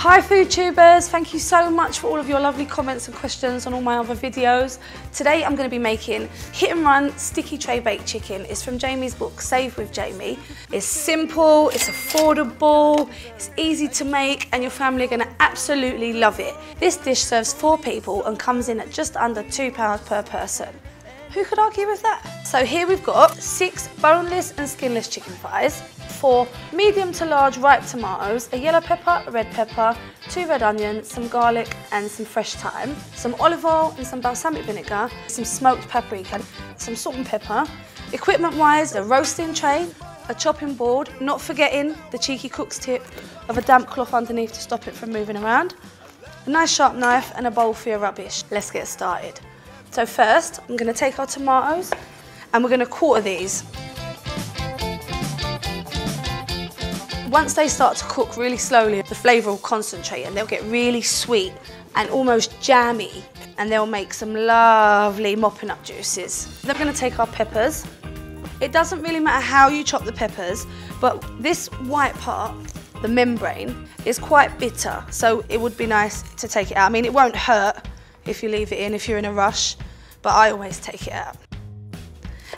Hi food tubers, thank you so much for all of your lovely comments and questions on all my other videos. Today I'm going to be making hit and run sticky tray baked chicken. It's from Jamie's book Save with Jamie. It's simple, it's affordable, it's easy to make and your family are going to absolutely love it. This dish serves 4 people and comes in at just under £2 per person. Who could argue with that? So here we've got 6 boneless and skinless chicken thighs, 4 medium to large ripe tomatoes, a yellow pepper, a red pepper, 2 red onions, some garlic and some fresh thyme, some olive oil and some balsamic vinegar, some smoked paprika, some salt and pepper. Equipment wise, a roasting tray, a chopping board, not forgetting the cheeky cook's tip of a damp cloth underneath to stop it from moving around, a nice sharp knife and a bowl for your rubbish. Let's get started. So first, I'm going to take our tomatoes and we're going to quarter these. Once they start to cook really slowly, the flavour will concentrate and they'll get really sweet and almost jammy and they'll make some lovely mopping up juices. Then we're going to take our peppers. It doesn't really matter how you chop the peppers, but this white part, the membrane, is quite bitter, so it would be nice to take it out. I mean, it won't hurt if you leave it in, if you're in a rush, but I always take it out.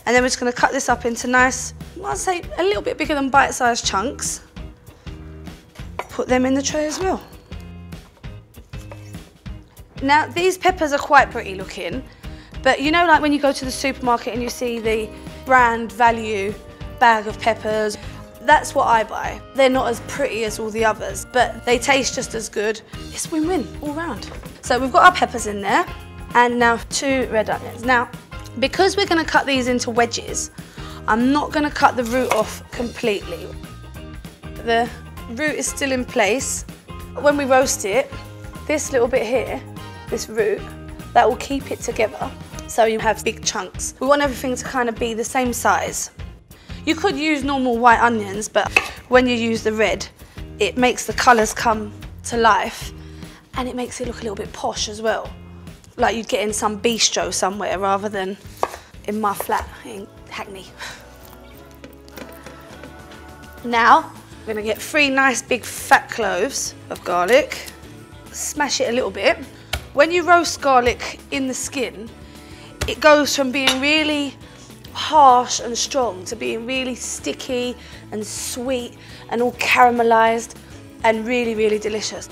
And then we're just going to cut this up into nice, I'd say a little bit bigger than bite-sized chunks. Put them in the tray as well. Now these peppers are quite pretty looking, but you know, like when you go to the supermarket and you see the brand value bag of peppers, that's what I buy. They're not as pretty as all the others, but they taste just as good. It's win-win all round. So we've got our peppers in there, and now 2 red onions. Now, because we're going to cut these into wedges, I'm not going to cut the root off completely. The root is still in place. When we roast it, this little bit here, this root, that will keep it together, so you have big chunks. We want everything to kind of be the same size. You could use normal white onions, but when you use the red, it makes the colours come to life and it makes it look a little bit posh as well. Like you'd get in some bistro somewhere rather than in my flat in Hackney. Now, we're going to get 3 nice big fat cloves of garlic. Smash it a little bit. When you roast garlic in the skin, it goes from being really harsh and strong to being really sticky and sweet and all caramelised and really, really delicious.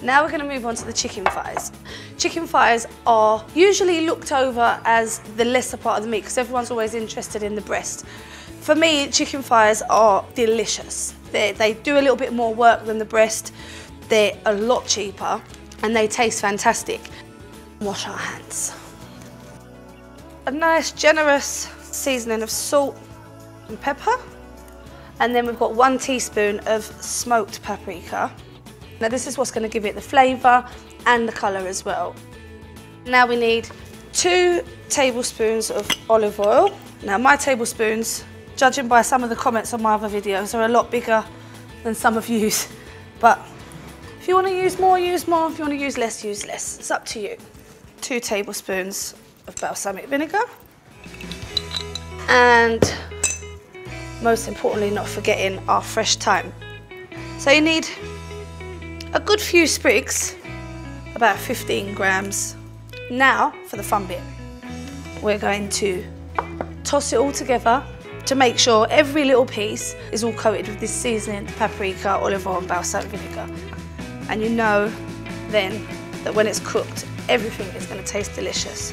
Now we're going to move on to the chicken thighs. Chicken thighs are usually looked over as the lesser part of the meat because everyone's always interested in the breast. For me, chicken thighs are delicious. They do a little bit more work than the breast. They're a lot cheaper and they taste fantastic. Wash our hands. A nice generous seasoning of salt and pepper, and then we've got 1 teaspoon of smoked paprika. Now this is what's going to give it the flavour and the colour as well. Now we need 2 tablespoons of olive oil. Now my tablespoons, judging by some of the comments on my other videos, are a lot bigger than some of you's, but if you want to use more, use more. If you want to use less, use less. It's up to you. 2 tablespoons of balsamic vinegar, and most importantly, not forgetting our fresh thyme. So you need a good few sprigs, about 15 grams. Now for the fun bit, we're going to toss it all together to make sure every little piece is all coated with this seasoning, paprika, olive oil and balsamic vinegar. And you know then that when it's cooked, everything is going to taste delicious.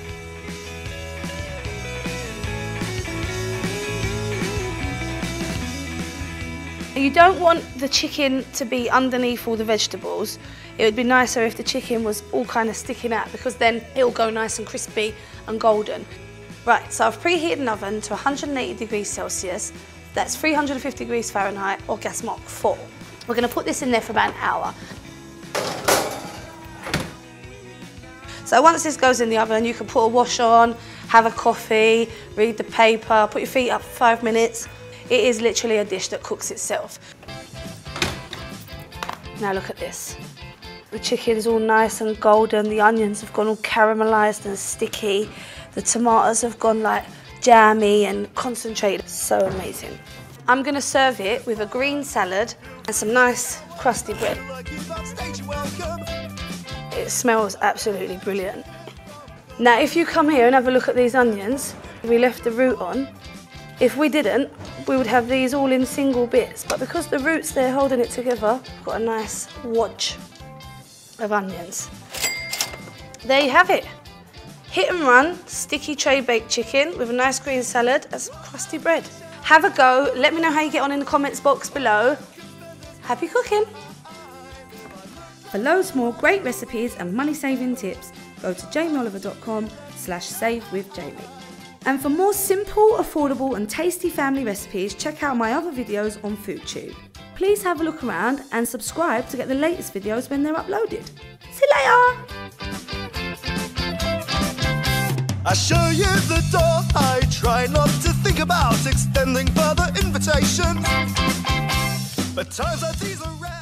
You don't want the chicken to be underneath all the vegetables. It would be nicer if the chicken was all kind of sticking out because then it'll go nice and crispy and golden. Right, so I've preheated an oven to 180 degrees Celsius. That's 350 degrees Fahrenheit or gas mark 4. We're going to put this in there for about an hour. So once this goes in the oven, you can put a wash on, have a coffee, read the paper, put your feet up for 5 minutes. It is literally a dish that cooks itself. Now look at this. The chicken's all nice and golden, the onions have gone all caramelised and sticky, the tomatoes have gone like jammy and concentrated. So amazing. I'm going to serve it with a green salad and some nice crusty bread. It smells absolutely brilliant. Now if you come here and have a look at these onions, we left the root on. If we didn't, we would have these all in single bits, but because the root's there holding it together, we've got a nice wodge of onions. There you have it. Hit and run, sticky tray baked chicken with a nice green salad and some crusty bread. Have a go, let me know how you get on in the comments box below. Happy cooking! For loads more great recipes and money-saving tips, go to jamieoliver.com/savewithjamie. And for more simple, affordable and tasty family recipes, check out my other videos on FoodTube. Please have a look around and subscribe to get the latest videos when they're uploaded. See you later! I show you the door, I try not to think about extending further invitations. But times like these are rare.